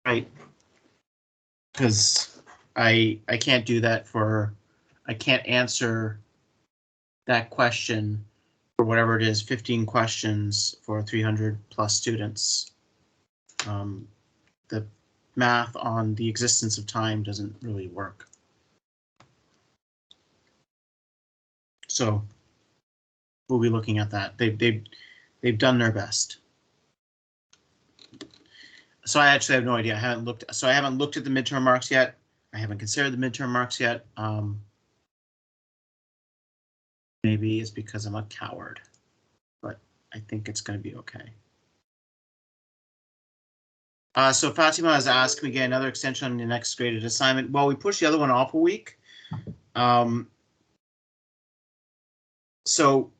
right? Because I can't do that I can't answer that question for whatever it is, 15 questions for 300 plus students. The math on the existence of time doesn't really work. So we'll be looking at that. They've done their best. So I actually have no idea. I haven't looked at the midterm marks yet. I haven't considered the midterm marks yet. Maybe it's because I'm a coward, but I think it's going to be okay. So Fatima has asked, can we get another extension on the next graded assignment? Well, we pushed the other one off a week. So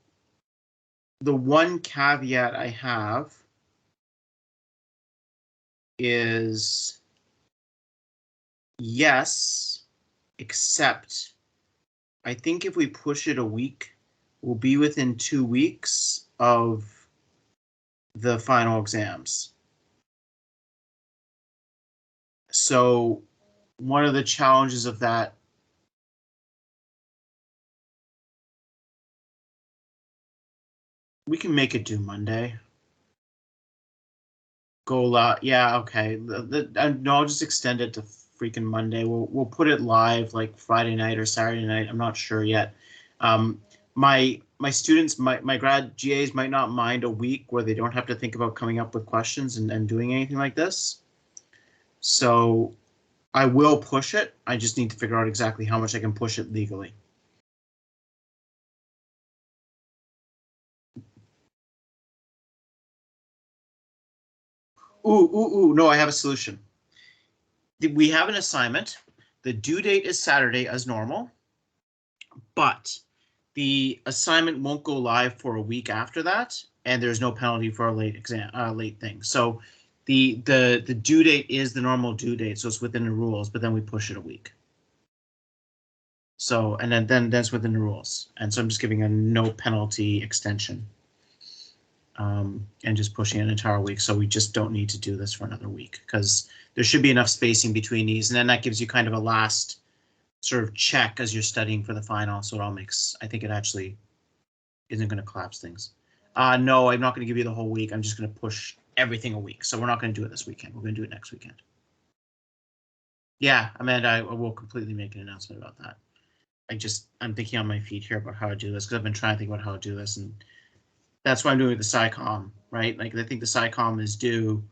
the one caveat I have is yes, except I think if we push it a week, we'll be within 2 weeks of the final exams. So one of the challenges of that we can make it due Monday. Go live, yeah, okay. No, I'll just extend it to freaking Monday. We'll put it live like Friday night or Saturday night. I'm not sure yet. My students, my grad GAs might not mind a week where they don't have to think about coming up with questions and doing anything like this. So I will push it. I just need to figure out exactly how much I can push it legally. Ooh, no, I have a solution. We have an assignment. The due date is Saturday as normal, but the assignment won't go live for a week after that, and there's no penalty for a late exam, late thing. So the due date is the normal due date, so it's within the rules, but then we push it a week. So, and then that's within the rules. And so I'm just giving a no penalty extension. And just pushing an entire week. So we just don't need to do this for another week because there should be enough spacing between these. And then that gives you kind of a last sort of check as you're studying for the final. So it all makes, I think it actually isn't going to collapse things. No, I'm not going to give you the whole week. I'm just going to push everything a week. So we're not going to do it this weekend. We're going to do it next weekend. Yeah, Amanda, I will completely make an announcement about that. I'm thinking on my feet here about how to do this because I've been trying to think about how to do this, and that's why I'm doing the SciComm, right? Like I think the SciComm is due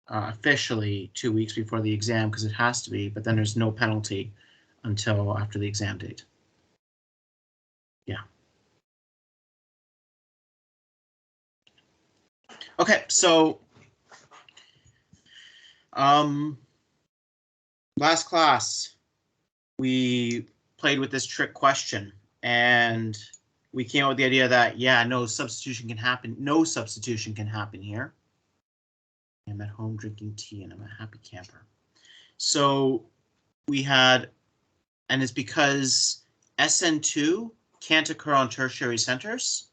officially 2 weeks before the exam because it has to be, but then there's no penalty until after the exam date. Yeah. Okay, so last class, we played with this trick question and we came up with the idea that, yeah, no substitution can happen. No substitution can happen here. I'm at home drinking tea and I'm a happy camper. So we had, and it's because SN2 can't occur on tertiary centers.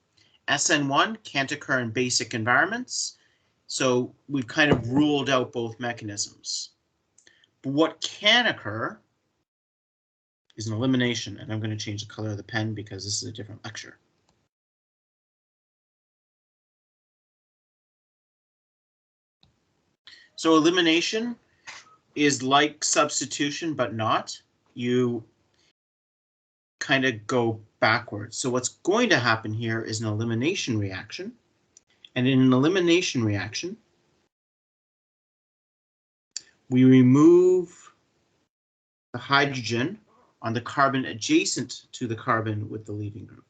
SN1 can't occur in basic environments. So we've kind of ruled out both mechanisms. But what can occur is an elimination, and I'm going to change the color of the pen because this is a different lecture. So elimination is like substitution, but not. You kind of go backwards. So what's going to happen here is an elimination reaction. And in an elimination reaction, we remove the hydrogen on the carbon adjacent to the carbon with the leaving group.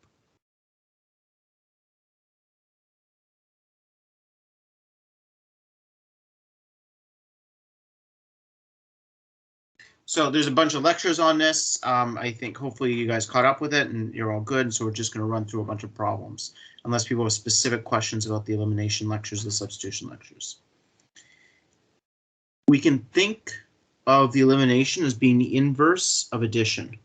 So there's a bunch of lectures on this. I think hopefully you guys caught up with it and you're all good. So we're just going to run through a bunch of problems, unless people have specific questions about the elimination lectures, the substitution lectures. We can think of the elimination as being the inverse of addition.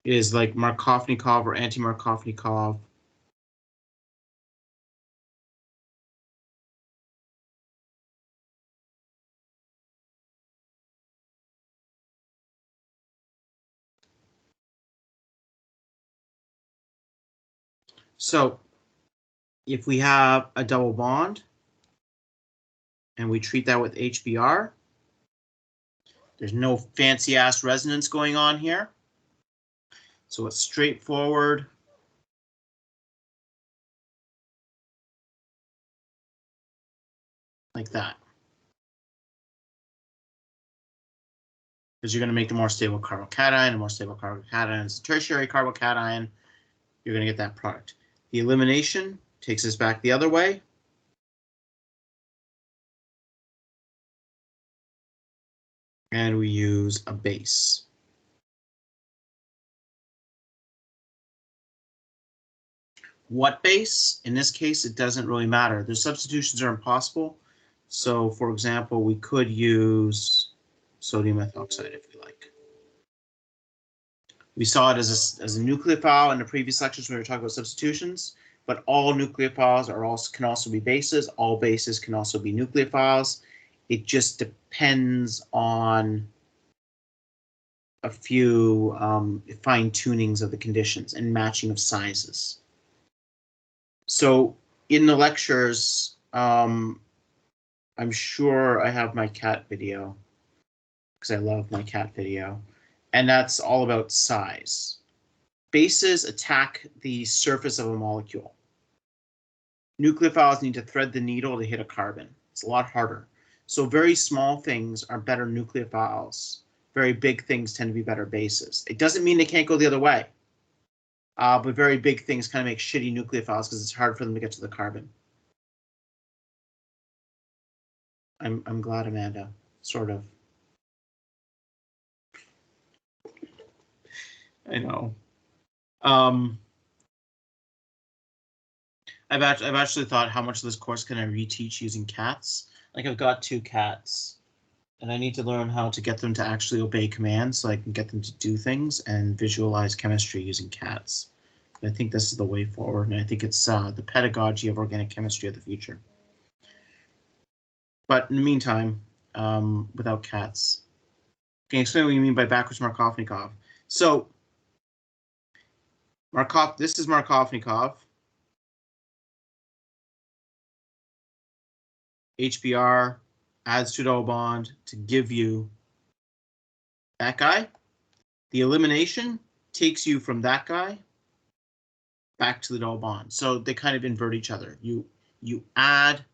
It is like Markovnikov or anti-Markovnikov So if we have a double bond and we treat that with HBr, there's no fancy ass resonance going on here. So it's straightforward. Like that. Because you're going to make the more stable carbocation, and more stable carbocation is a tertiary carbocation. You're going to get that product. The elimination takes us back the other way. And we use a base. What base? In this case, it doesn't really matter. The substitutions are impossible. So, for example, we could use sodium methoxide if we like. We saw it as a nucleophile in the previous lectures when we were talking about substitutions, but all nucleophiles can also be bases. All bases can also be nucleophiles. It just depends on a few fine tunings of the conditions and matching of sizes. So in the lectures, I'm sure I have my cat video because I love my cat video, and that's all about size. Bases attack the surface of a molecule. Nucleophiles need to thread the needle to hit a carbon. It's a lot harder. So very small things are better nucleophiles. Very big things tend to be better bases. It doesn't mean they can't go the other way. But very big things kind of make shitty nucleophiles because it's hard for them to get to the carbon. I'm glad, Amanda. Sort of. I know. I've actually thought, how much of this course can I reteach using cats? Like, I've got 2 cats, and I need to learn how to get them to actually obey commands so I can get them to do things and visualize chemistry using cats. I think this is the way forward, and I think it's the pedagogy of organic chemistry of the future. But in the meantime, without cats. Can you explain what you mean by backwards Markovnikov? So, this is Markovnikov. HBr adds to double bond to give you that guy. The elimination takes you from that guy back to the double bond. So they kind of invert each other. You add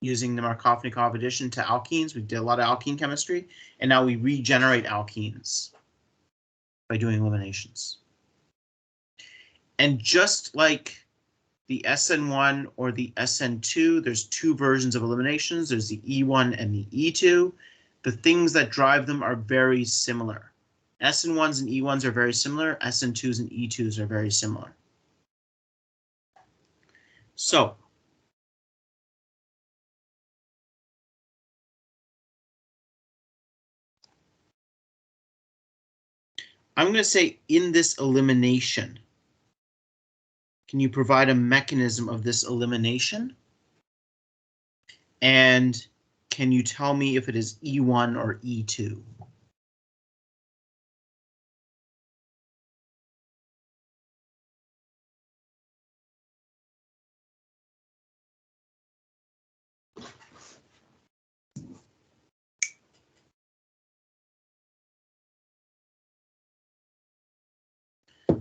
using the Markovnikov addition to alkenes. We did a lot of alkene chemistry, and now we regenerate alkenes by doing eliminations. And just like the SN1 or the SN2, there's 2 versions of eliminations. There's the E1 and the E2. The things that drive them are very similar. SN1s and E1s are very similar. SN2s and E2s are very similar. So, I'm going to say in this elimination, can you provide a mechanism of this elimination? And can you tell me if it is E1 or E2?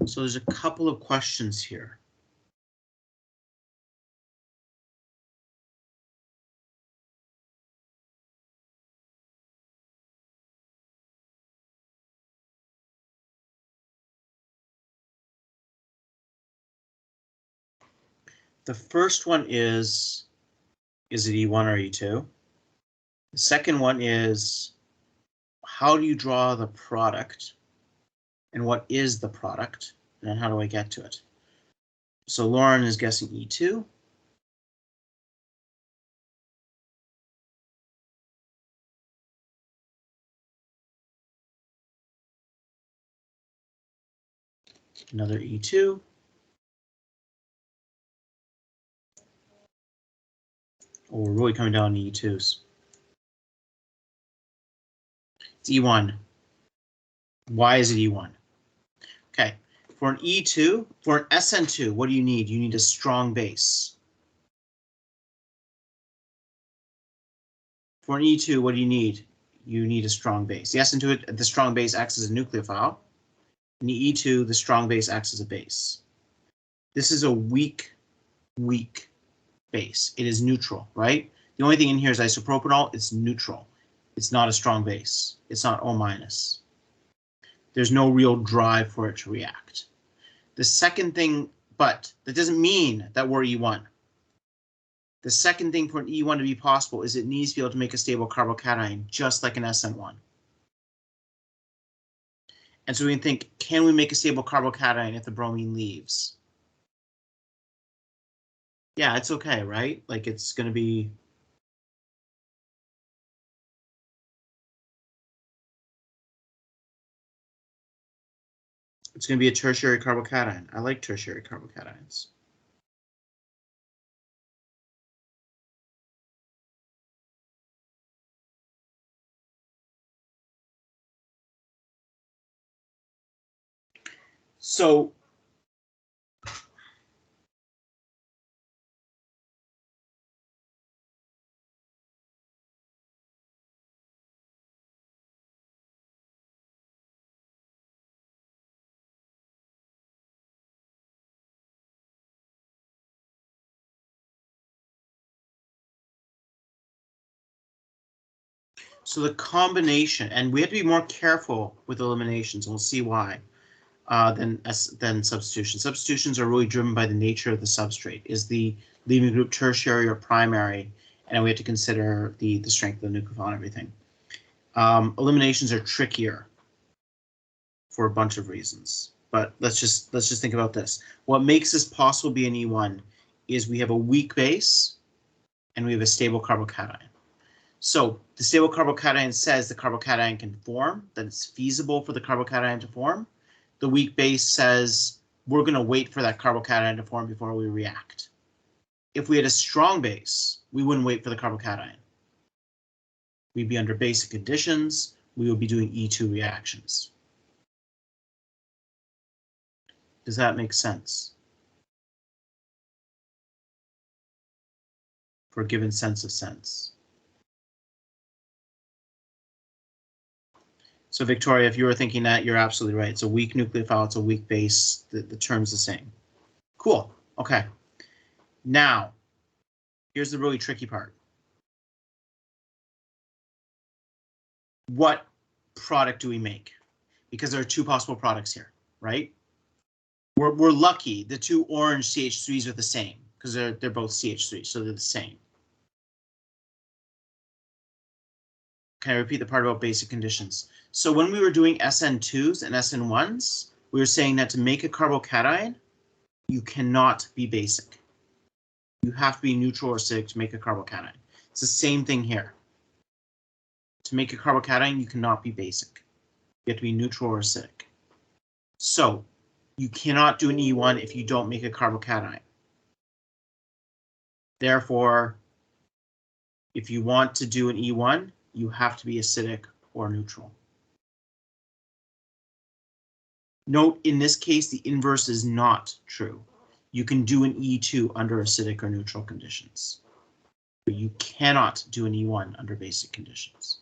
So there's a couple of questions here. The first one is it E1 or E2? The second one is, how do you draw the product? And what is the product? And then how do I get to it? So Lauren is guessing E2. Another E2. Oh, we're really coming down to E2s. It's E1. Why is it E1? Okay, For an E2, for an SN2, what do you need? You need a strong base. For an E2, what do you need? You need a strong base. The SN2, the strong base acts as a nucleophile. In the E2, the strong base acts as a base. This is a weak base. It is neutral, right? The only thing in here is isopropanol. It's neutral. It's not a strong base. It's not O-. There's no real drive for it to react. The second thing, but that doesn't mean that we're E1. The second thing for an E1 to be possible is it needs to be able to make a stable carbocation, just like an SN1. And so we can think, can we make a stable carbocation if the bromine leaves? Yeah, it's okay, right? Like it's going to be. It's going to be a tertiary carbocation. I like tertiary carbocations. So the combination, and we have to be more careful with eliminations, and we'll see why, than substitution. Substitutions are really driven by the nature of the substrate. Is the leaving group tertiary or primary? And we have to consider the strength of the nucleophile and everything. Eliminations are trickier for a bunch of reasons, but let's just think about this. What makes this possible be an E1 is we have a weak base and we have a stable carbocation. So the stable carbocation says the carbocation can form, that it's feasible for the carbocation to form. The weak base says we're going to wait for that carbocation to form before we react. If we had a strong base, we wouldn't wait for the carbocation. We'd be under basic conditions. We would be doing E2 reactions. Does that make sense? For a given sense of sense. So Victoria, if you were thinking that, you're absolutely right. It's a weak nucleophile, it's a weak base. The term's the same. Cool. Okay. Now, here's the really tricky part. What product do we make? Because there are two possible products here, right? We're lucky. The two orange CH3s are the same because they're both CH3, so they're the same. Can I repeat the part about basic conditions? So when we were doing SN2s and SN1s, we were saying that to make a carbocation, you cannot be basic. You have to be neutral or acidic to make a carbocation. It's the same thing here. To make a carbocation, you cannot be basic. You have to be neutral or acidic. So you cannot do an E1 if you don't make a carbocation. Therefore, if you want to do an E1, you have to be acidic or neutral. Note, in this case, the inverse is not true. You can do an E2 under acidic or neutral conditions, but you cannot do an E1 under basic conditions.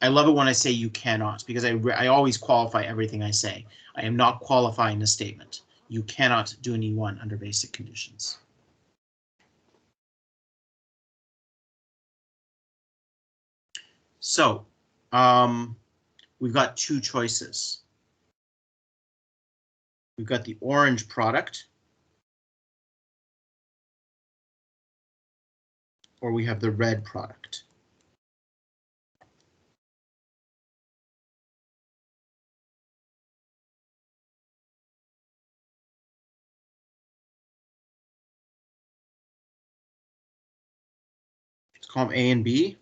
I love it when I say you cannot, because I always qualify everything I say. I am not qualifying the statement. You cannot do an E1 under basic conditions. So, we've got two choices. We've got the orange product, or we have the red product. Let's call them A and B.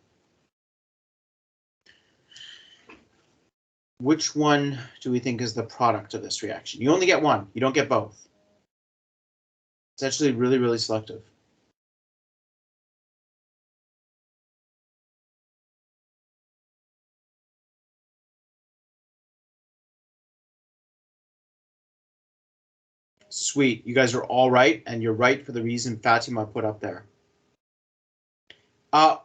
Which one do we think is the product of this reaction? You only get one. You don't get both. It's actually really, really selective. Sweet. You guys are all right, and you're right for the reason Fatima put up there.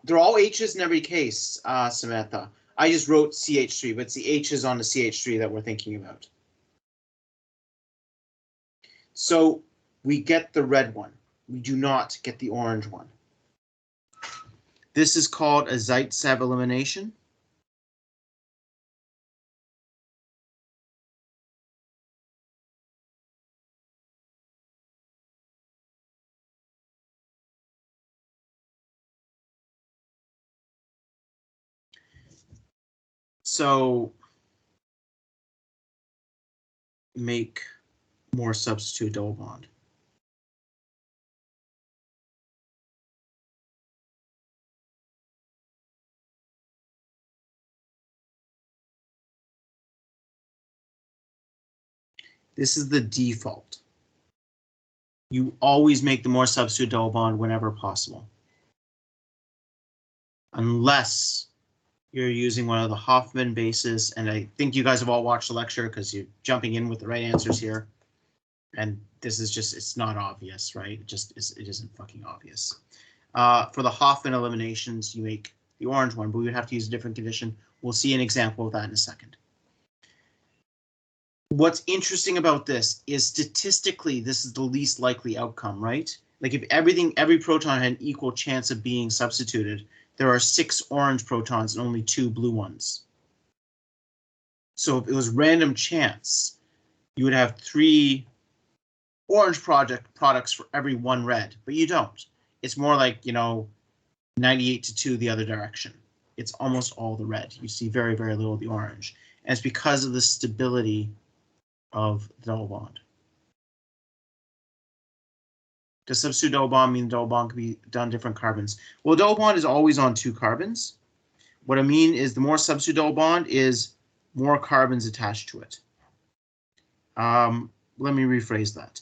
They're all H's in every case, Samantha. I just wrote CH3, but it's the H's on the CH3 that we're thinking about. So we get the red one. We do not get the orange one. This is called a Zaitsev elimination. So make more substitute double bond. This is the default. You always make the more substitute double bond whenever possible. Unless you're using one of the Hoffman bases, and I think you guys have all watched the lecture because you're jumping in with the right answers here. And this is just, it's not obvious, right? It isn't fucking obvious. For the Hoffman eliminations, you make the orange one, but we would have to use a different condition. We'll see an example of that in a second. What's interesting about this is statistically, this is the least likely outcome, right? Like if every proton had an equal chance of being substituted, there are 6 orange protons and only 2 blue ones. So if it was random chance, you would have 3 orange products for every 1 red, but you don't. It's more like, 98 to 2 the other direction. It's almost all the red. You see very, very little of the orange. And it's because of the stability of the double bond. Does substitute double bond mean the double bond can be done different carbons? Well, double bond is always on 2 carbons. What I mean is the more substitute double bond is more carbons attached to it. Let me rephrase that.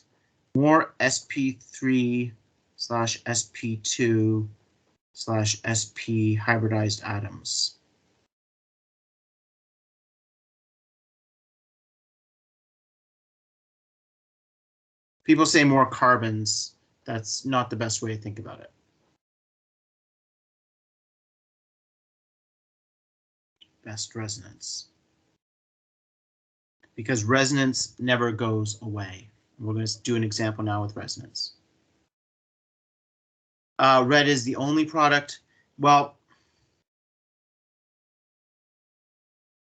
More sp3/sp2/sp hybridized atoms. People say more carbons. That's not the best way to think about it. Best resonance. Because resonance never goes away. We're going to do an example now with resonance. Red is the only product. Well,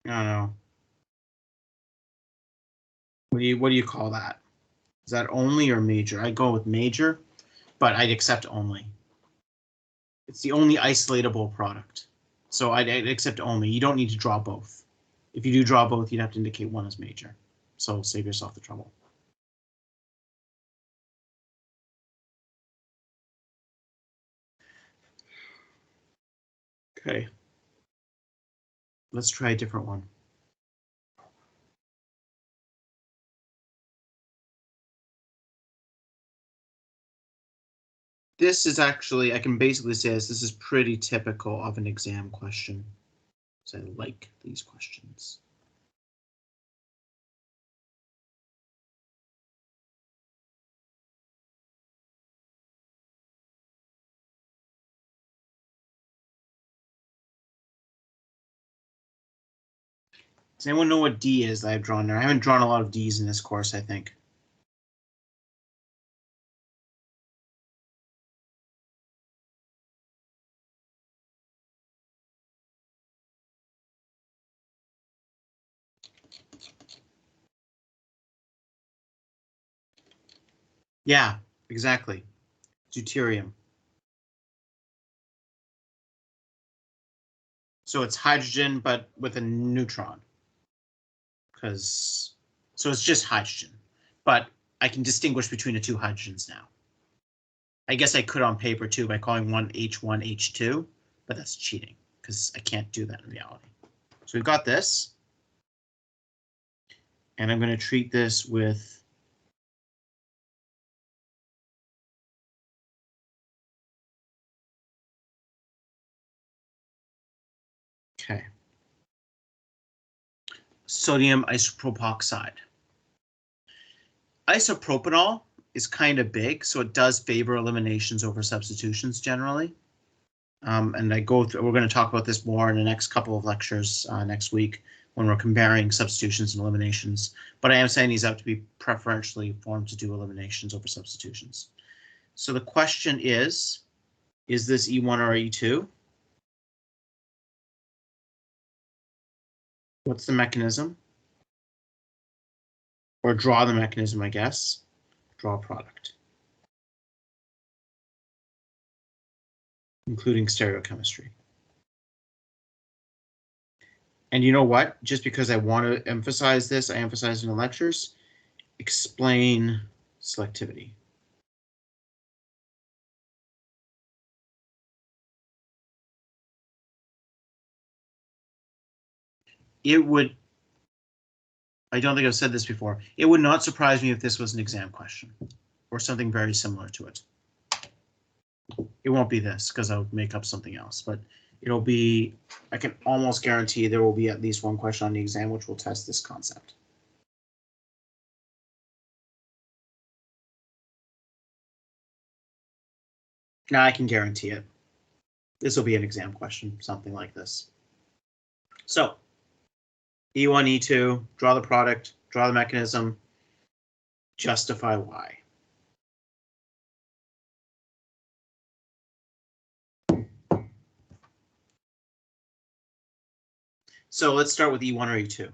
I don't know. What do you call that? Is that only or major? I go with major, but I'd accept only. It's the only isolatable product. So I'd accept only. You don't need to draw both. If you do draw both, you'd have to indicate one as major. So save yourself the trouble. Okay. Let's try a different one. This is actually, I can basically say this is pretty typical of an exam question. So I like these questions. Does anyone know what D is that I've drawn there? I haven't drawn a lot of Ds in this course, I think. Yeah, exactly. Deuterium. So it's hydrogen, but with a neutron. So it's just hydrogen, but I can distinguish between the 2 hydrogens now. I guess I could on paper too by calling one H1, H2, but that's cheating because I can't do that in reality. So we've got this. And I'm going to treat this with sodium isopropoxide. Isopropanol is kind of big, so it does favor eliminations over substitutions generally. And we're going to talk about this more in the next couple of lectures next week when we're comparing substitutions and eliminations. But I am saying these have to be preferentially formed to do eliminations over substitutions. So the question is this E1 or E2? What's the mechanism? Or draw the mechanism, I guess. Draw product. Including stereochemistry. And you know what? Just because I want to emphasize this, I emphasize in the lectures, explain selectivity. It would, I don't think I've said this before, it would not surprise me if this was an exam question or something very similar to it. It won't be this because I'll make up something else, but it'll be, I can almost guarantee there will be at least one question on the exam which will test this concept. Now I can guarantee it. This will be an exam question, something like this. So E1, E2, draw the product, draw the mechanism, justify why. So let's start with E1 or E2.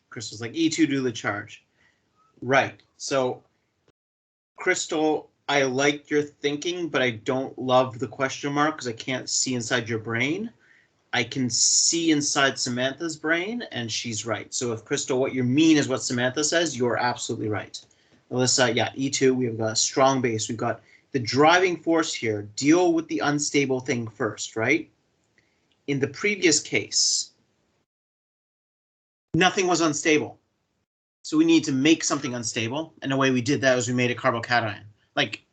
Crystal's like, E2 do the charge. Right. So, Crystal, I like your thinking, but I don't love the question mark because I can't see inside your brain. I can see inside Samantha's brain, and she's right. So if Crystal, what you mean is what Samantha says, you're absolutely right. Alyssa, yeah, E2, we've got a strong base. We've got the driving force here. Deal with the unstable thing first, right? In the previous case, nothing was unstable. So we need to make something unstable. And the way we did that was we made a carbocation. Like,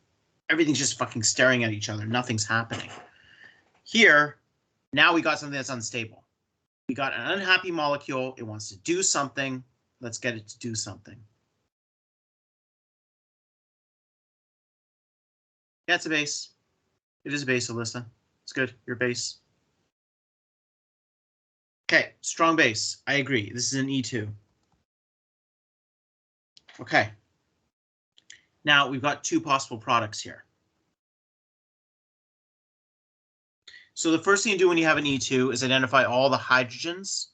everything's just fucking staring at each other. Nothing's happening. Here, now we got something that's unstable. We got an unhappy molecule. It wants to do something. Let's get it to do something. Yeah, it's a base. It is a base, Alyssa. It's good. Your base. Okay, strong base. I agree. This is an E2. Okay. Now we've got two possible products here. So the first thing you do when you have an E2 is identify all the hydrogens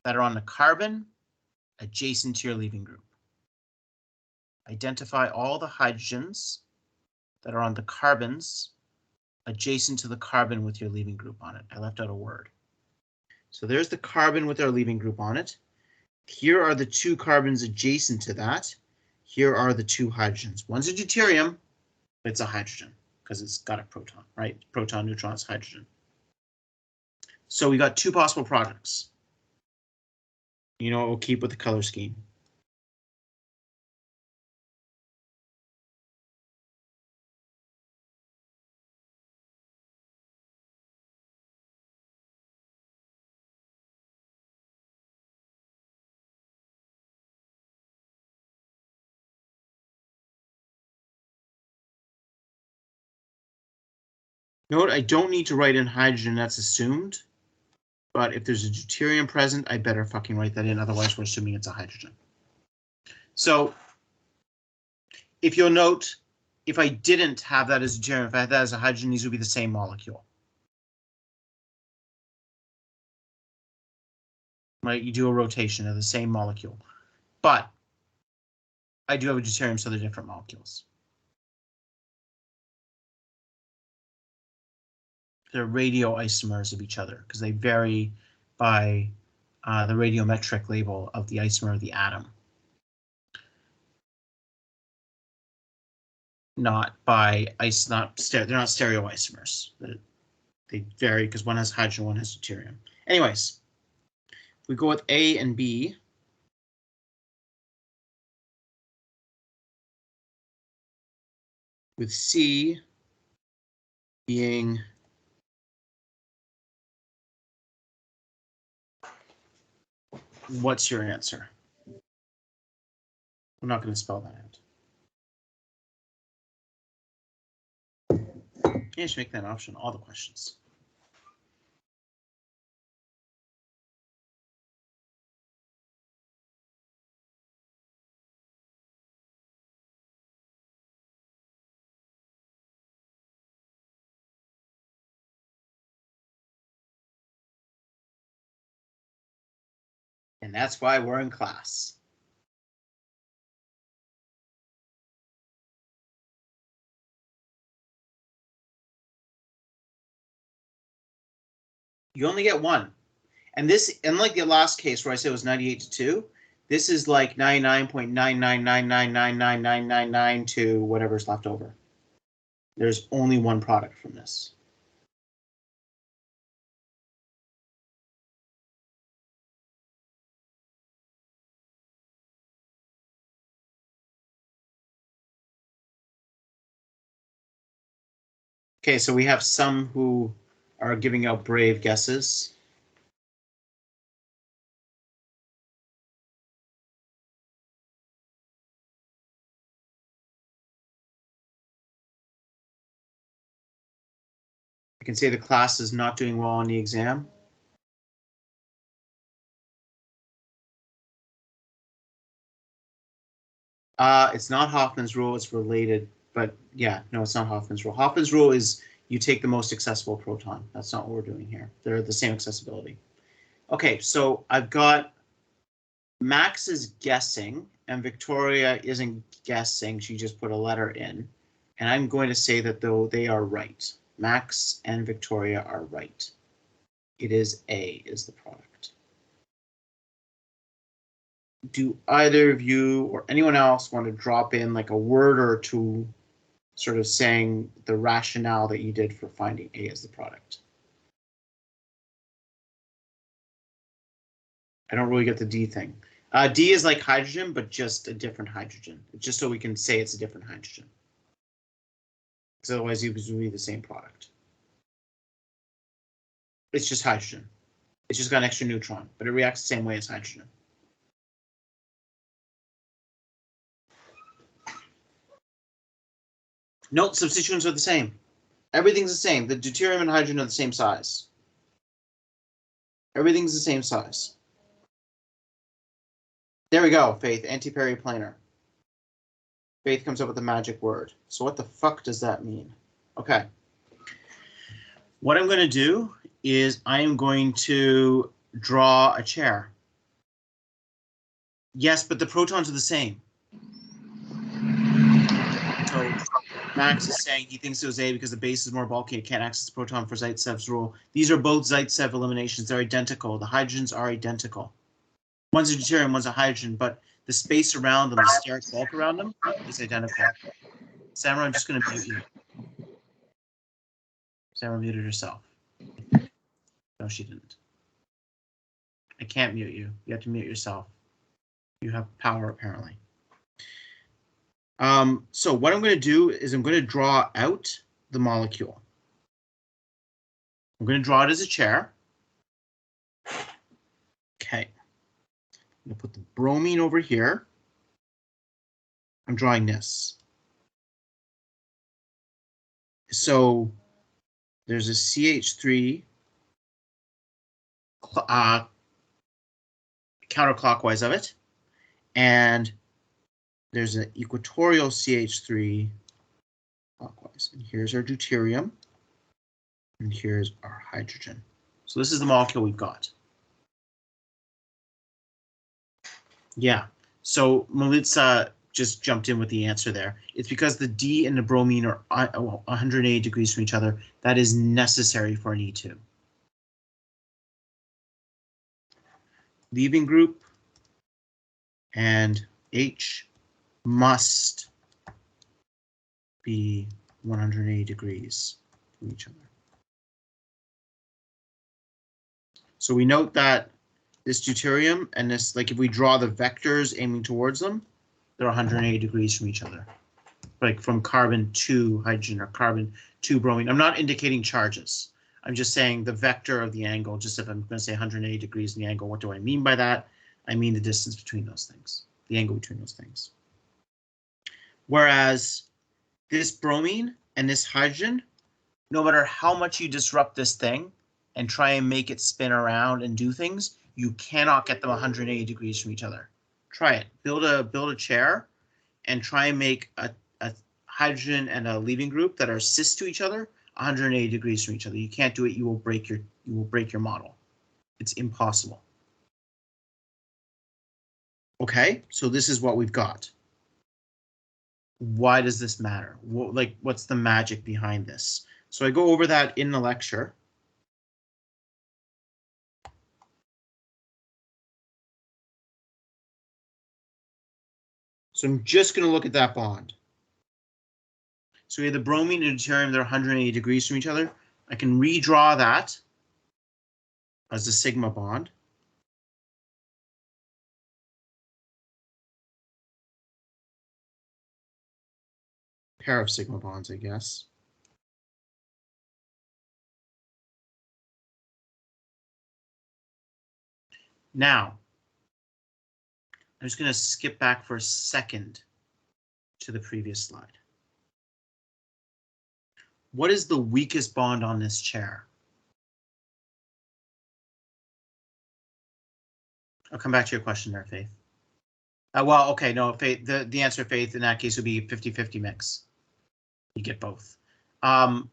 that are on the carbon adjacent to your leaving group. Identify all the hydrogens that are on the carbons adjacent to the carbon with your leaving group on it. I left out a word. So there's the carbon with our leaving group on it. Here are the two carbons adjacent to that. Here are the two hydrogens. One's a deuterium, but it's a hydrogen because it's got a proton, right? Proton, neutron, it's hydrogen. So we got two possible products. You know what we'll keep with the color scheme? Note, I don't need to write in hydrogen, that's assumed. But if there's a deuterium present, I better fucking write that in, otherwise we're assuming it's a hydrogen. So if you'll note, if I didn't have that as a deuterium, if I had that as a hydrogen, these would be the same molecule. Right, you do a rotation of the same molecule. But I do have a deuterium, so they're different molecules. They're radioisomers of each other because they vary by the radiometric label of the isomer of the atom. Not by they're not stereoisomers. They vary because one has hydrogen, one has deuterium. Anyways, we go with A and B. with C being what's your answer? I'm not going to spell that out. You should make that an option, all the questions. And that's why we're in class. You only get one. And this, unlike the last case where I said it was 98-2, this is like 99.999999999 to whatever's left over. There's only one product from this. Okay, so we have some who are giving out brave guesses. I can say the class is not doing well on the exam. It's not Hoffman's rule, it's related, but yeah, no, it's not Hoffman's rule. Hoffman's rule is you take the most accessible proton. That's not what we're doing here. They're the same accessibility. Okay, so I've got Max is guessing and Victoria isn't guessing. She just put a letter in. And I'm going to say that though they are right. Max and Victoria are right. It is A is the product. Do either of you or anyone else want to drop in like a word or two sort of saying the rationale that you did for finding A as the product? I don't really get the D thing. D is like hydrogen, but just a different hydrogen. Just so we can say it's a different hydrogen. Because otherwise it would be the same product. It's just hydrogen. It's just got an extra neutron, but it reacts the same way as hydrogen. Nope, substituents are the same. Everything's the same. The deuterium and hydrogen are the same size. Everything's the same size. There we go, Faith, antiperiplanar. Faith comes up with a magic word. So what the fuck does that mean? Okay. What I'm going to do is I am going to draw a chair. Yes, but the protons are the same. So Max is saying he thinks it was A because the base is more bulky. It can't access the proton for Zaitsev's rule. These are both Zaitsev eliminations. They're identical. The hydrogens are identical. One's a deuterium, one's a hydrogen, but the space around them, the steric bulk around them, is identical. Samara, I'm just going to mute you. Samara muted herself. No, she didn't. I can't mute you. You have to mute yourself. You have power, apparently. So what I'm going to do is I'm going to draw out the molecule. I'm going to draw it as a chair. Okay. I'm going to put the bromine over here. I'm drawing this. So there's a CH3 counterclockwise of it, and there's an equatorial CH3 clockwise. And here's our deuterium, and here's our hydrogen. So this is the molecule we've got. Yeah, so Melitza just jumped in with the answer there. It's because the D and the bromine are 180 degrees from each other. That is necessary for an E2. Leaving group and H must be 180 degrees from each other. So we note that this deuterium and this, like if we draw the vectors aiming towards them, they're 180 degrees from each other. like from carbon to hydrogen or carbon to bromine. I'm not indicating charges. I'm just saying the vector of the angle. Just if I'm going to say 180 degrees in the angle, what do I mean by that? I mean the distance between those things, the angle between those things. Whereas this bromine and this hydrogen, no matter how much you disrupt this thing and try and make it spin around and do things, you cannot get them 180 degrees from each other. Try it. Build a chair and try and make a hydrogen and a leaving group that are cis to each other 180 degrees from each other. You can't do it. You will break your model. It's impossible. Okay, so this is what we've got. Why does this matter? What's the magic behind this? So I go over that in the lecture. So I'm just going to look at that bond. So we have the bromine and deuterium, they're 180 degrees from each other. I can redraw that as a sigma bond. Pair of sigma bonds, I guess. Now, I'm just going to skip back for a second to the previous slide. What is the weakest bond on this chair? I'll come back to your question there, Faith. Well, okay, no, Faith, the answer, Faith, in that case would be 50-50 mix. You get both. The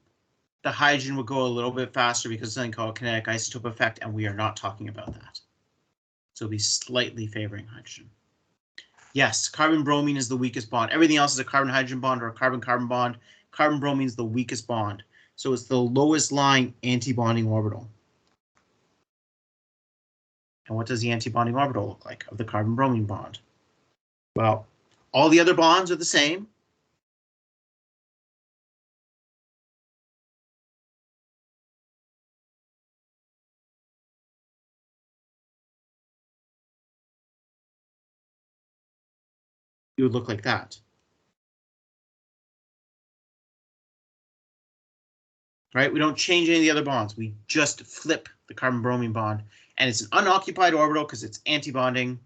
hydrogen would go a little bit faster because it's something called kinetic isotope effect, and we are not talking about that. So it'll be slightly favoring hydrogen. Yes, carbon-bromine is the weakest bond. Everything else is a carbon-hydrogen bond or a carbon-carbon bond. Carbon-bromine is the weakest bond. So it's the lowest lying antibonding orbital. And what does the antibonding orbital look like of the carbon-bromine bond? Well, all the other bonds are the same. It would look like that. Right? We don't change any of the other bonds. We just flip the carbon-bromine bond. And it's an unoccupied orbital because it's antibonding.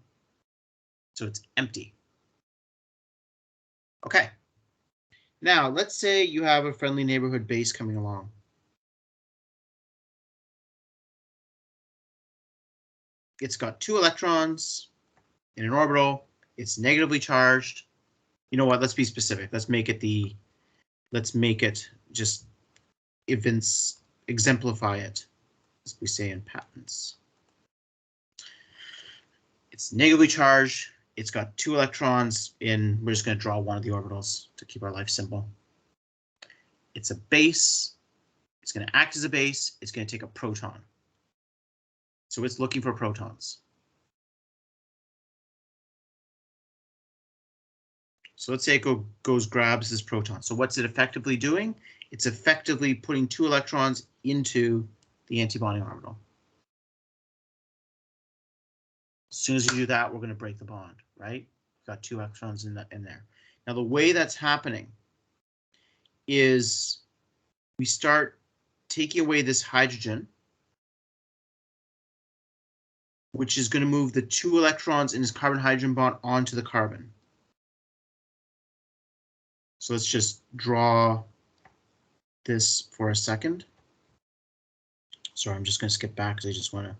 So it's empty. Okay. Now, let's say you have a friendly neighborhood base coming along. It's got 2 electrons in an orbital. It's negatively charged. You know what? Let's be specific. Let's make it just exemplify it, as we say in patents. It's negatively charged. It's got 2 electrons in. We're just going to draw one of the orbitals to keep our life simple. It's a base. It's going to act as a base. It's going to take a proton. So it's looking for protons. So let's say it goes grabs this proton. So what's it effectively doing? It's effectively putting 2 electrons into the antibonding orbital. As soon as you do that, we're going to break the bond, right? We've got 2 electrons in there. Now the way that's happening is we start taking away this hydrogen, which is going to move the 2 electrons in this carbon-hydrogen bond onto the carbon. So let's just draw this for a second. Sorry, I'm just going to skip back because I just want to.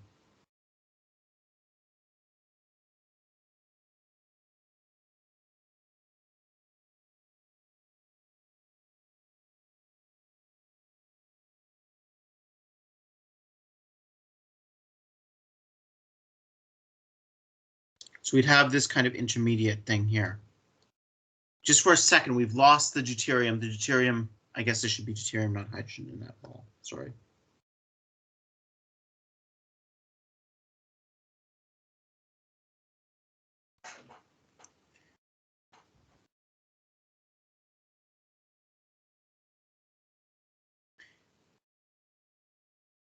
So we'd have this kind of intermediate thing here. Just for a second, we've lost the deuterium. The deuterium, I guess this should be deuterium, not hydrogen in that ball. Sorry.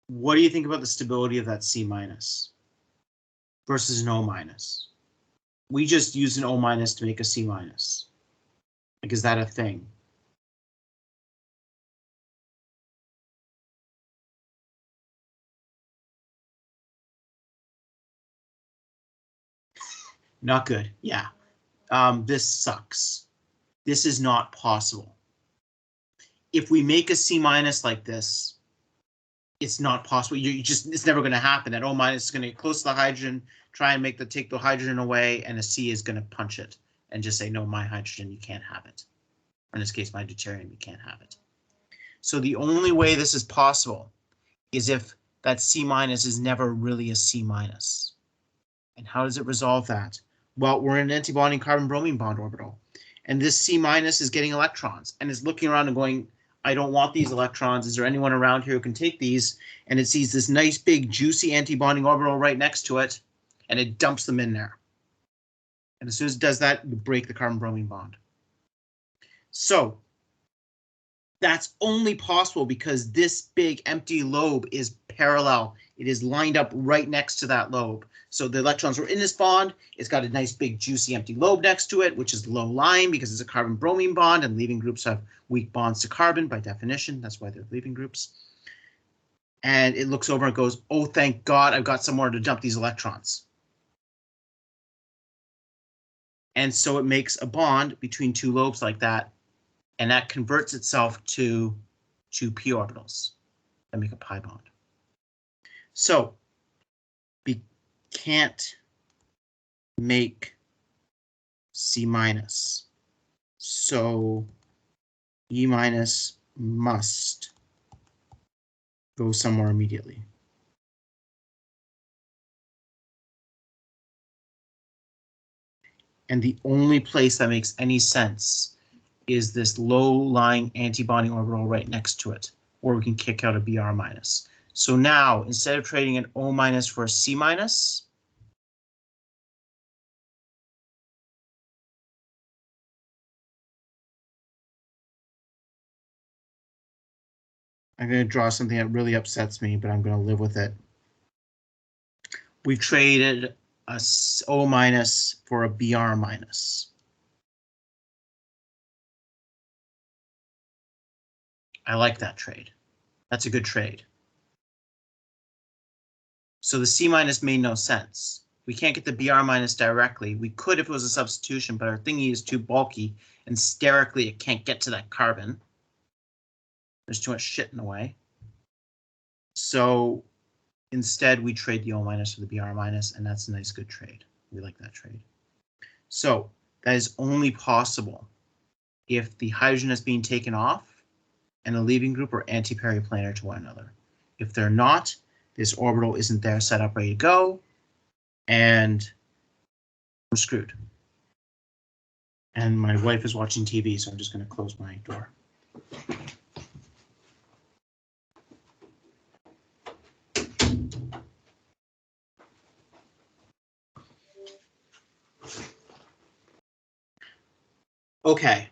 What do you think about the stability of that C- versus an O-? We just use an O- to make a C-. Like, is that a thing? Not good. Yeah. This sucks. This is not possible. If we make a C minus like this, it's not possible. You just, it's never going to happen. That O minus is going to get close to the hydrogen, try and take the hydrogen away, and a C is going to punch it and just say, no, my hydrogen, you can't have it. Or in this case, my deuterium, you can't have it. So the only way this is possible is if that C minus is never really a C minus. And how does it resolve that? Well, we're in an antibonding carbon-bromine bond orbital, and this C minus is getting electrons and is looking around and going, I don't want these electrons. Is there anyone around here who can take these? And it sees this nice big juicy antibonding orbital right next to it, and it dumps them in there. And as soon as it does that, you break the carbon-bromine bond. So that's only possible because this big empty lobe is parallel. It is lined up right next to that lobe. So the electrons are in this bond. It's got a nice big juicy empty lobe next to it, which is low lying because it's a carbon-bromine bond, and leaving groups have weak bonds to carbon by definition. That's why they're leaving groups. And it looks over and goes, oh, thank God, I've got somewhere to dump these electrons. And so it makes a bond between two lobes like that, and that converts itself to two p orbitals that make a pi bond. So we can't make C minus. So E minus must go somewhere immediately. And the only place that makes any sense is this low-lying antibonding orbital right next to it, or we can kick out a Br minus. So now, instead of trading an O minus for a C minus, I'm going to draw something that really upsets me, but I'm going to live with it. We've traded a O minus for a Br minus. I like that trade. That's a good trade. So the C minus made no sense. We can't get the Br minus directly. We could if it was a substitution, but our thingy is too bulky, and sterically it can't get to that carbon. There's too much shit in the way. So instead we trade the O minus for the Br minus, and that's a nice good trade. We like that trade. So that is only possible if the hydrogen is being taken off and the leaving group are anti-periplanar to one another. If they're not, this orbital isn't there set up ready to go, and I'm screwed. And my wife is watching TV, so I'm just going to close my door. Okay,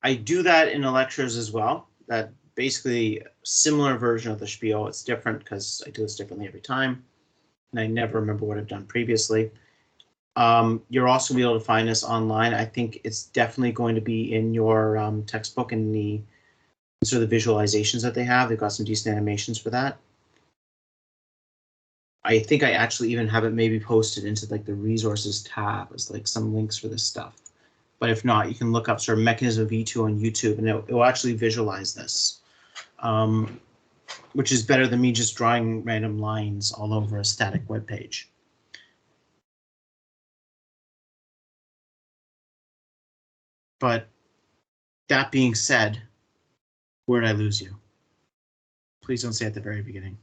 I do that in the lectures as well. That basically similar version of the spiel. It's different because I do this differently every time, and I never remember what I've done previously. You're also going to be able to find this online. I think it's definitely going to be in your textbook and the sort of the visualizations that they have. They've got some decent animations for that. I think I actually even have it maybe posted into like the resources tab as like some links for this stuff. But if not, you can look up sort of mechanism V2 on YouTube, and it will actually visualize this, which is better than me just drawing random lines all over a static web page. But that being said, where did I lose you? Please don't say at the very beginning.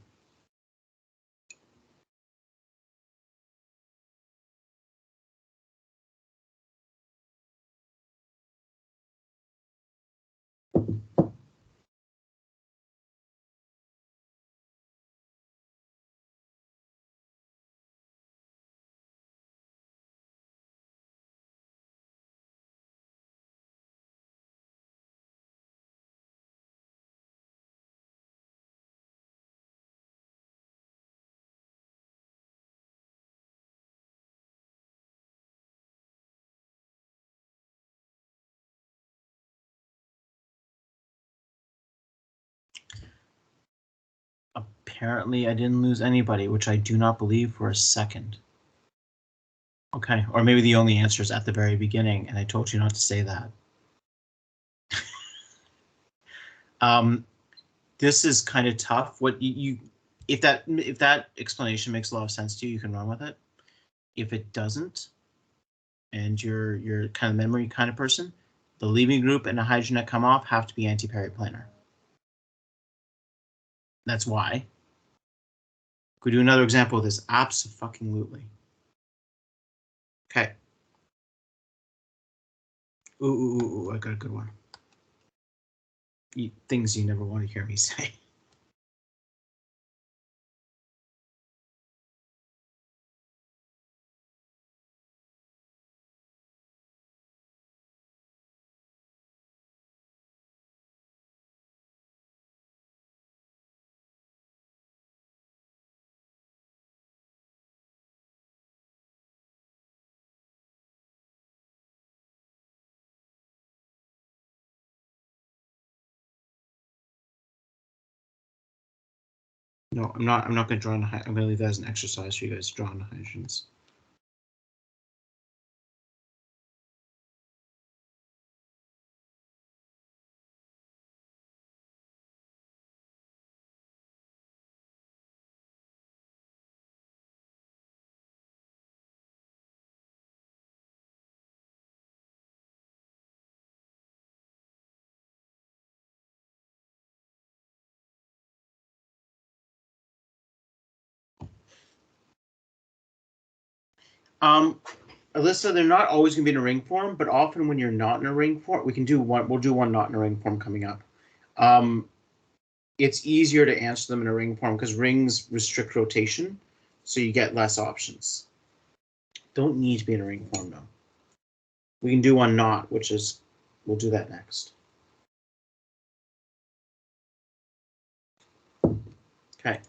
Apparently I didn't lose anybody, which I do not believe for a second. Okay, or maybe the only answer is at the very beginning, and I told you not to say that. This is kind of tough. What if that explanation makes a lot of sense to you, you can run with it. If it doesn't, and you're kind of memory kind of person, the leaving group and the hydrogen that come off have to be anti-periplanar. That's why. Could we do another example of this? Abso-fucking-lutely. Okay. Ooh, I got a good one. Things you never want to hear me say. No, I'm not going to draw on the I'm going to leave that as an exercise for you guys to draw on the hydrogens. Alyssa, they're not always going to be in a ring form, but often when you're not in a ring form, we can do one. We'll do one not in a ring form coming up. It's easier to answer them in a ring form because rings restrict rotation, so you get less options. Don't need to be in a ring form though. We can do one not, which is, we'll do that next. Okay.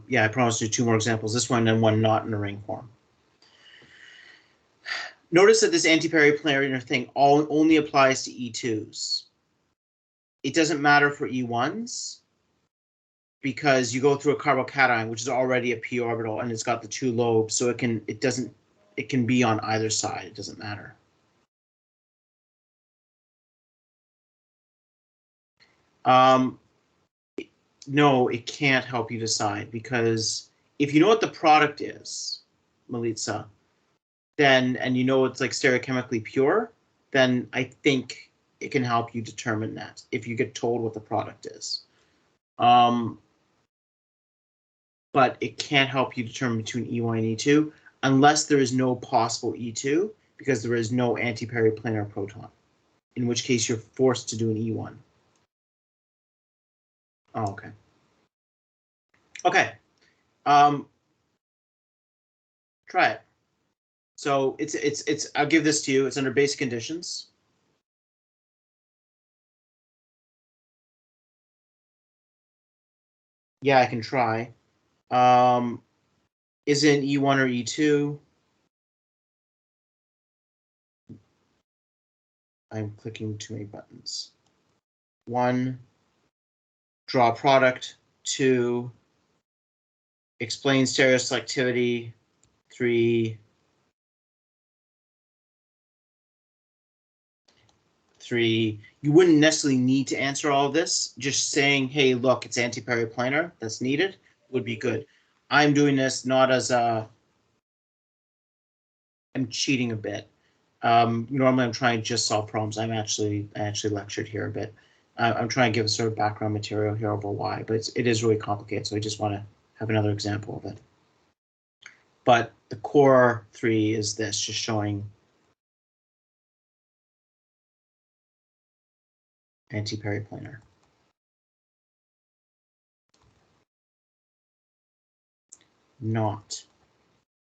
Yeah, I promised you 2 more examples. This one and one not in a ring form. Notice that this anti-periplanar thing only applies to E2s. It doesn't matter for E1s because you go through a carbocation, which is already a p orbital, and it's got the 2 lobes, so it can be on either side. It doesn't matter. No, it can't help you decide because if you know what the product is, Melitza, then and you know it's like stereochemically pure, then I think it can help you determine that if you get told what the product is. But it can't help you determine between E1 and E2 unless there is no possible E2 because there is no anti-periplanar proton, in which case you're forced to do an E1. Oh, okay. Okay. Try it. So it's I'll give this to you. It's under basic conditions. Yeah, I can try. Is it an E1 or E2? I'm clicking too many buttons. 1, draw product. 2, explain stereoselectivity. 3, you wouldn't necessarily need to answer all of this. Just saying, hey, look, it's anti-periplanar, that's needed, would be good. I'm doing this not as a, I'm cheating a bit. Normally I'm trying to just solve problems. I actually lectured here a bit. I'm trying to give a sort of background material here over why, but it is really complicated, so I just want to have another example of it. But the core 3 is this, just showing anti-periplanar. Not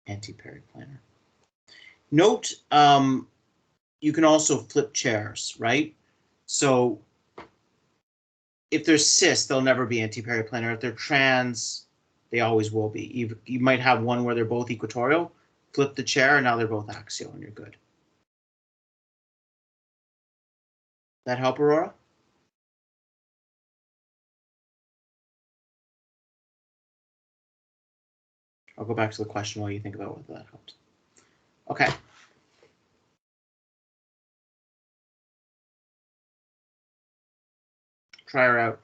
anti-periplanar. Note, you can also flip chairs, right? So if they're cis, they'll never be anti-periplanar. If they're trans, they always will be. You might have one where they're both equatorial, flip the chair, and now they're both axial, and you're good. That help, Aurora? I'll go back to the question while you think about whether that helped. Okay. Try her out.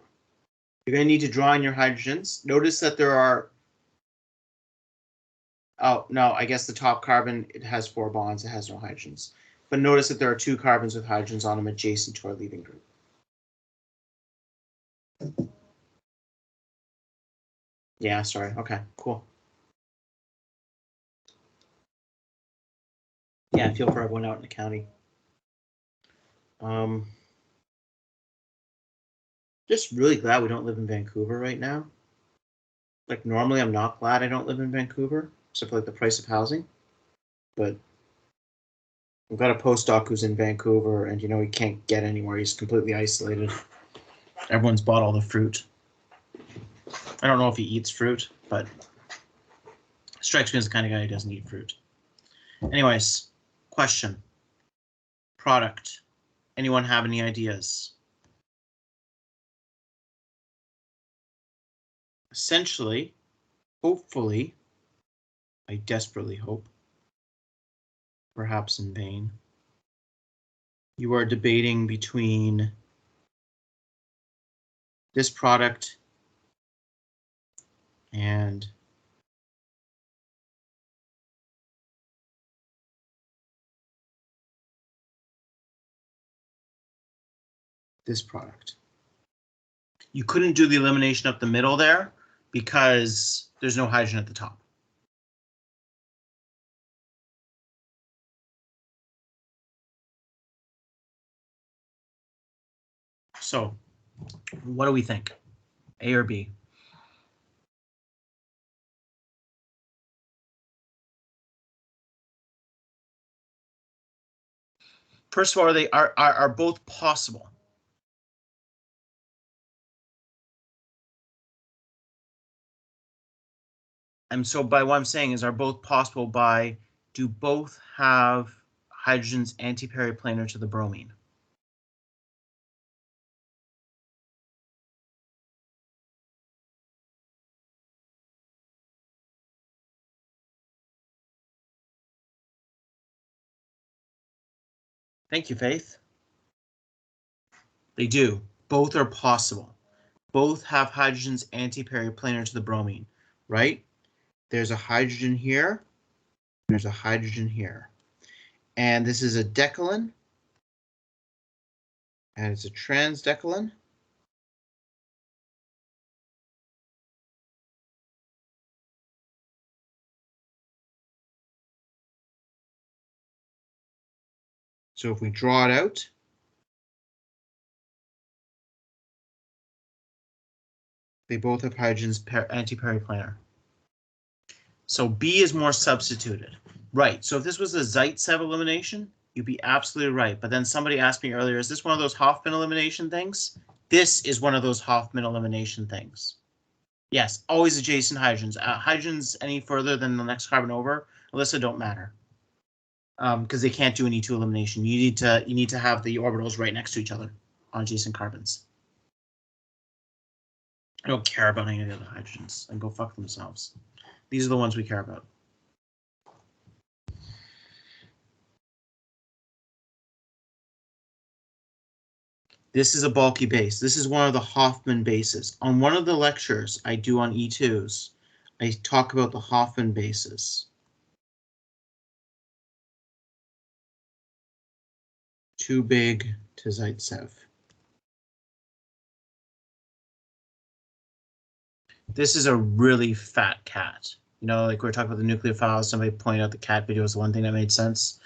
You're going to need to draw in your hydrogens. Notice that there are, oh, no, I guess the top carbon, it has 4 bonds. It has no hydrogens. But notice that there are 2 carbons with hydrogens on them adjacent to our leaving group. Yeah, sorry. Okay, cool. Yeah, I feel for everyone out in the county. Just really glad we don't live in Vancouver right now. Like, normally I'm not glad I don't live in Vancouver, except for like the price of housing. But I've got a postdoc who's in Vancouver, and you know, he can't get anywhere. He's completely isolated. Everyone's bought all the fruit. I don't know if he eats fruit, but strikes me as the kind of guy who doesn't eat fruit. Anyways, question. Product. Anyone have any ideas? Essentially, hopefully, I desperately hope, perhaps in vain, you are debating between this product and this product. You couldn't do the elimination up the middle there because there's no hydrogen at the top. So what do we think? A or B? First of all, they are both possible. And so by what I'm saying is, are both possible by, do both have hydrogens antiperiplanar to the bromine? Thank you, Faith. They do. Both are possible. Both have hydrogens antiperiplanar to the bromine, right? There's a hydrogen here. There's a hydrogen here. And this is a decalin. And it's a transdecalin. So if we draw it out, they both have hydrogens antiperiplanar. So B is more substituted. Right, so if this was a Zaitsev elimination, you'd be absolutely right. But then somebody asked me earlier, is this one of those Hoffman elimination things? This is one of those Hoffman elimination things. Yes, always adjacent hydrogens. Hydrogens any further than the next carbon over, Alyssa, don't matter. Because they can't do an E2 elimination. You need to have the orbitals right next to each other on adjacent carbons. I don't care about any of the other hydrogens, and go fuck themselves. These are the ones we care about. This is a bulky base. This is one of the Hoffman bases. On one of the lectures I do on E2s, I talk about the Hoffman bases. Too big to Zaitsev. This is a really fat cat. You know, like we were talking about the nucleophiles, somebody pointed out the cat video was the one thing that made sense.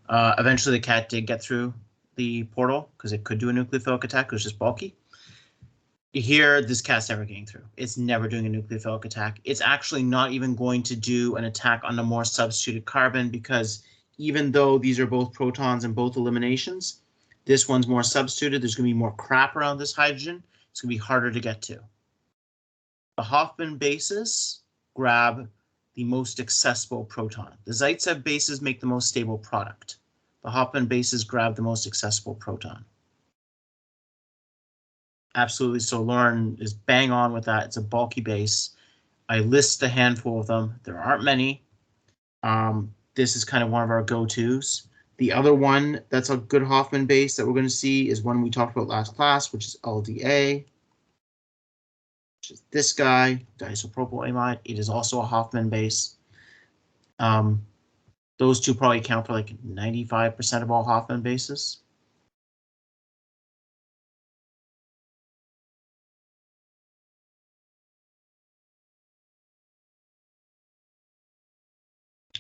Eventually the cat did get through the portal because it could do a nucleophilic attack. It was just bulky. Here, this cat's never getting through. It's never doing a nucleophilic attack. It's actually not even going to do an attack on the more substituted carbon because even though these are both protons and both eliminations, this one's more substituted. There's going to be more crap around this hydrogen. It's going to be harder to get to. The Hoffman bases grab the most accessible proton. The Zaitsev bases make the most stable product. The Hoffman bases grab the most accessible proton. Absolutely. So Lauren is bang on with that. It's a bulky base. I list a handful of them. There aren't many. This is kind of one of our go-tos. The other one that's a good Hoffman base that we're going to see is one we talked about last class, which is LDA, which is this guy, diisopropylamide. It is also a Hoffman base. Those two probably account for like 95% of all Hoffman bases.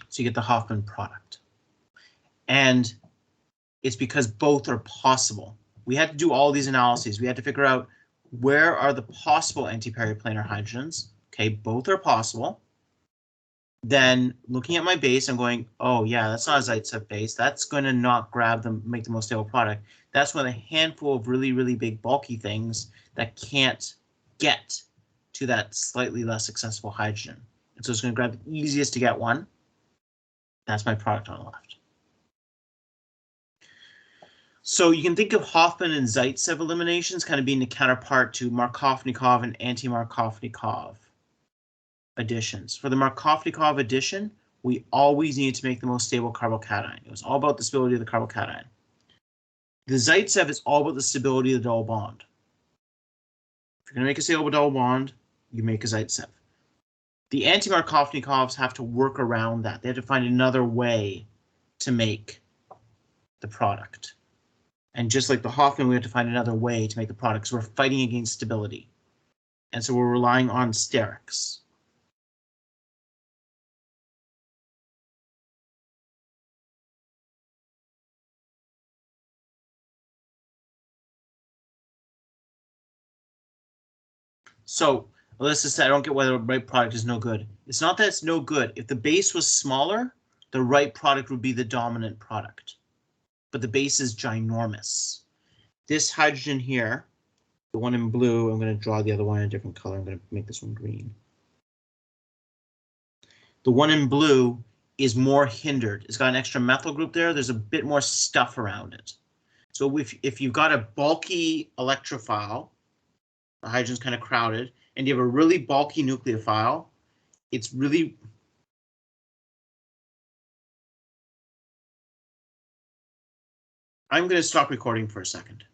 So you get the Hoffman product. And it's because both are possible. We had to do all these analyses. We had to figure out where are the possible antiperiplanar hydrogens. Okay, both are possible. Then looking at my base, I'm going, oh yeah, that's not a Zaitsev base. That's going to not grab them, make the most stable product. That's one of a handful of really, really big bulky things that can't get to that slightly less accessible hydrogen. And so it's going to grab the easiest to get one. That's my product on the left. So you can think of Hoffman and Zaitsev eliminations kind of being the counterpart to Markovnikov and anti-Markovnikov additions. For the Markovnikov addition, we always needed to make the most stable carbocation. It was all about the stability of the carbocation. The Zaitsev is all about the stability of the double bond. If you're going to make a stable double bond, you make a Zaitsev. The anti-Markovnikovs have to work around that. They have to find another way to make the product. And just like the Hoffman, we have to find another way to make the product. So we're fighting against stability. And so we're relying on sterics. So Alyssa said, I don't get why the right product is no good. It's not that it's no good. If the base was smaller, the right product would be the dominant product. But the base is ginormous. This hydrogen here, the one in blue, I'm going to draw the other one in a different color. I'm going to make this one green. The one in blue is more hindered. It's got an extra methyl group there. There's a bit more stuff around it. So if you've got a bulky electrophile, the hydrogen's kind of crowded, and you have a really bulky nucleophile, it's really... I'm going to stop recording for a second.